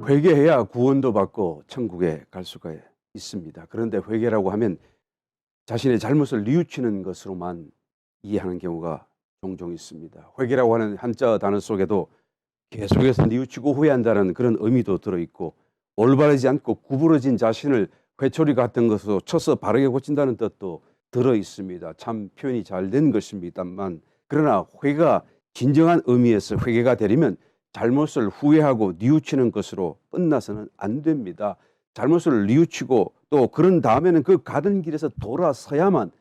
회개해야 구원도 받고 천국에 갈 수가 있습니다. 그런데 회개라고 하면 자신의 잘못을 뉘우치는 것으로만 이해하는 경우가 종종 있습니다. 회개라고 하는 한자 단어 속에도 계속해서 뉘우치고 후회한다는 그런 의미도 들어있고, 올바르지 않고 구부러진 자신을 회초리 같은 것으로 쳐서 바르게 고친다는 뜻도 들어있습니다. 참 표현이 잘 된 것입니다만, 그러나 회개가 진정한 의미에서 회개가 되려면 잘못을 후회하고 뉘우치는 것으로 끝나서는 안 됩니다. 잘못을 뉘우치고 또 그런 다음에는 그 가던 길에서 돌아서야만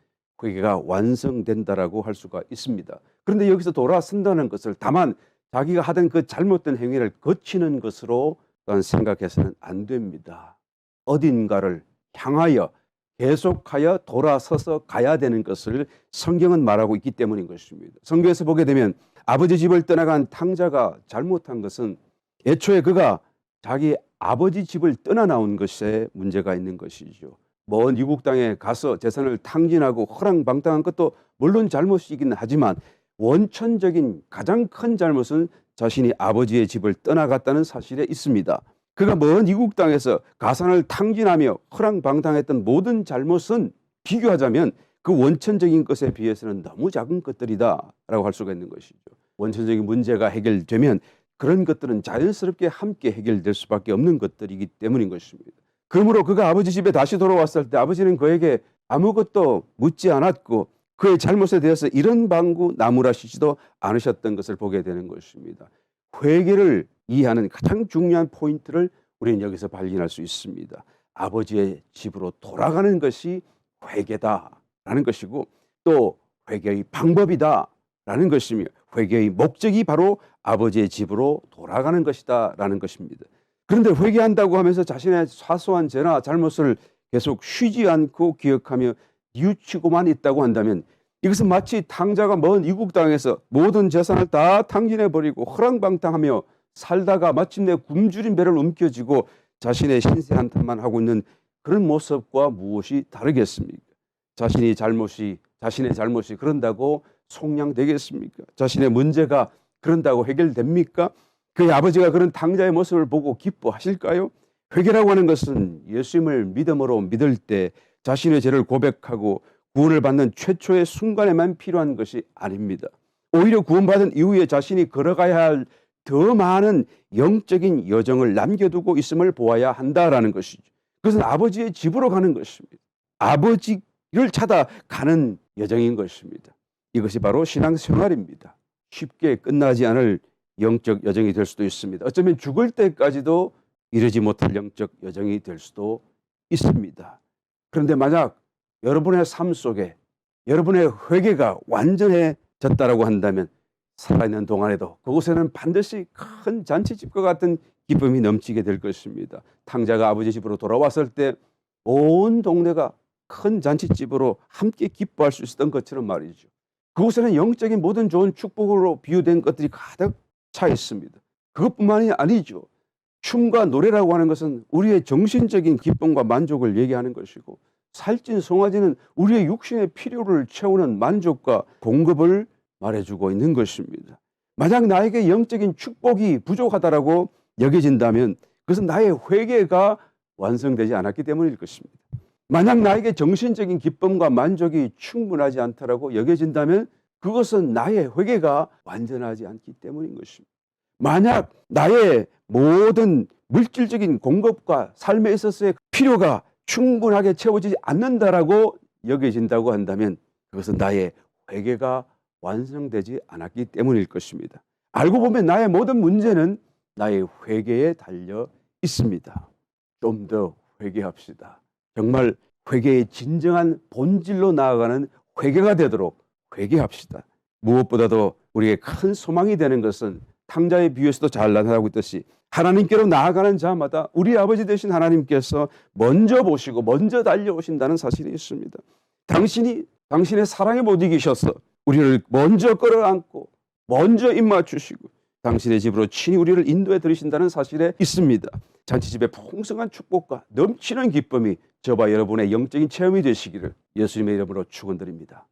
회개가 완성된다라고 할 수가 있습니다. 그런데 여기서 돌아선다는 것을 다만 자기가 하던 그 잘못된 행위를 거치는 것으로 또한 생각해서는 안 됩니다. 어딘가를 향하여 계속하여 돌아서서 가야 되는 것을 성경은 말하고 있기 때문인 것입니다. 성경에서 보게 되면 아버지 집을 떠나간 탕자가 잘못한 것은 애초에 그가 자기 아버지 집을 떠나 나온 것에 문제가 있는 것이죠. 먼 이국 땅에 가서 재산을 탕진하고 허랑방탕한 것도 물론 잘못이긴 하지만 원천적인 가장 큰 잘못은 자신이 아버지의 집을 떠나갔다는 사실에 있습니다. 그가 먼 이국 땅에서 가산을 탕진하며 허랑방탕했던 모든 잘못은 비교하자면 그 원천적인 것에 비해서는 너무 작은 것들이다 라고 할 수가 있는 것이죠. 원천적인 문제가 해결되면 그런 것들은 자연스럽게 함께 해결될 수밖에 없는 것들이기 때문인 것입니다. 그러므로 그가 아버지 집에 다시 돌아왔을 때 아버지는 그에게 아무것도 묻지 않았고 그의 잘못에 대해서 이런 방구 나무라시지도 않으셨던 것을 보게 되는 것입니다. 회개를 이해하는 가장 중요한 포인트를 우리는 여기서 발견할 수 있습니다. 아버지의 집으로 돌아가는 것이 회개다라는 것이고, 또 회개의 방법이다라는 것이며, 회개의 목적이 바로 아버지의 집으로 돌아가는 것이다라는 것입니다. 그런데 회개한다고 하면서 자신의 사소한 죄나 잘못을 계속 쉬지 않고 기억하며 뉘우치고만 있다고 한다면, 이것은 마치 탕자가 먼 이국 땅에서 모든 재산을 다 탕진해버리고 허랑방탕하며 살다가 마침내 굶주린 배를 움켜쥐고 자신의 신세 한탄만 하고 있는 그런 모습과 무엇이 다르겠습니까? 자신의 잘못이 그런다고 속량되겠습니까? 자신의 문제가 그런다고 해결됩니까? 그의 아버지가 그런 탕자의 모습을 보고 기뻐하실까요? 회개라고 하는 것은 예수님을 믿음으로 믿을 때 자신의 죄를 고백하고 구원을 받는 최초의 순간에만 필요한 것이 아닙니다. 오히려 구원받은 이후에 자신이 걸어가야 할 더 많은 영적인 여정을 남겨두고 있음을 보아야 한다라는 것이죠. 그것은 아버지의 집으로 가는 것입니다. 아버지를 찾아가는 여정인 것입니다. 이것이 바로 신앙생활입니다. 쉽게 끝나지 않을 영적 여정이 될 수도 있습니다. 어쩌면 죽을 때까지도 이르지 못할 영적 여정이 될 수도 있습니다. 그런데 만약 여러분의 삶 속에 여러분의 회개가 완전해졌다라고 한다면 살아있는 동안에도 그곳에는 반드시 큰 잔치집과 같은 기쁨이 넘치게 될 것입니다. 탕자가 아버지 집으로 돌아왔을 때 온 동네가 큰 잔치집으로 함께 기뻐할 수 있었던 것처럼 말이죠. 그곳에는 영적인 모든 좋은 축복으로 비유된 것들이 가득 차 있습니다. 그것뿐만이 아니죠. 춤과 노래라고 하는 것은 우리의 정신적인 기쁨과 만족을 얘기하는 것이고, 살찐 송아지는 우리의 육신의 필요를 채우는 만족과 공급을 말해주고 있는 것입니다. 만약 나에게 영적인 축복이 부족하다라고 여겨진다면 그것은 나의 회개가 완성되지 않았기 때문일 것입니다. 만약 나에게 정신적인 기쁨과 만족이 충분하지 않다라고 여겨진다면 그것은 나의 회개가 완전하지 않기 때문인 것입니다. 만약 나의 모든 물질적인 공급과 삶에 있어서의 필요가 충분하게 채워지지 않는다라고 여겨진다고 한다면 그것은 나의 회개가 완성되지 않았기 때문일 것입니다. 알고 보면 나의 모든 문제는 나의 회개에 달려 있습니다. 좀 더 회개합시다. 정말 회개의 진정한 본질로 나아가는 회개가 되도록 회개합시다. 무엇보다도 우리의 큰 소망이 되는 것은 탕자의 비유에서도 잘 나타나고 있듯이 하나님께로 나아가는 자마다 우리 아버지 되신 하나님께서 먼저 보시고 먼저 달려오신다는 사실이 있습니다. 당신이 당신의 사랑에 못 이기셔서 우리를 먼저 끌어안고 먼저 입맞추시고 당신의 집으로 친히 우리를 인도해 들이신다는 사실에 있습니다. 잔치집의 풍성한 축복과 넘치는 기쁨이 저와 여러분의 영적인 체험이 되시기를 예수님의 이름으로 축원드립니다.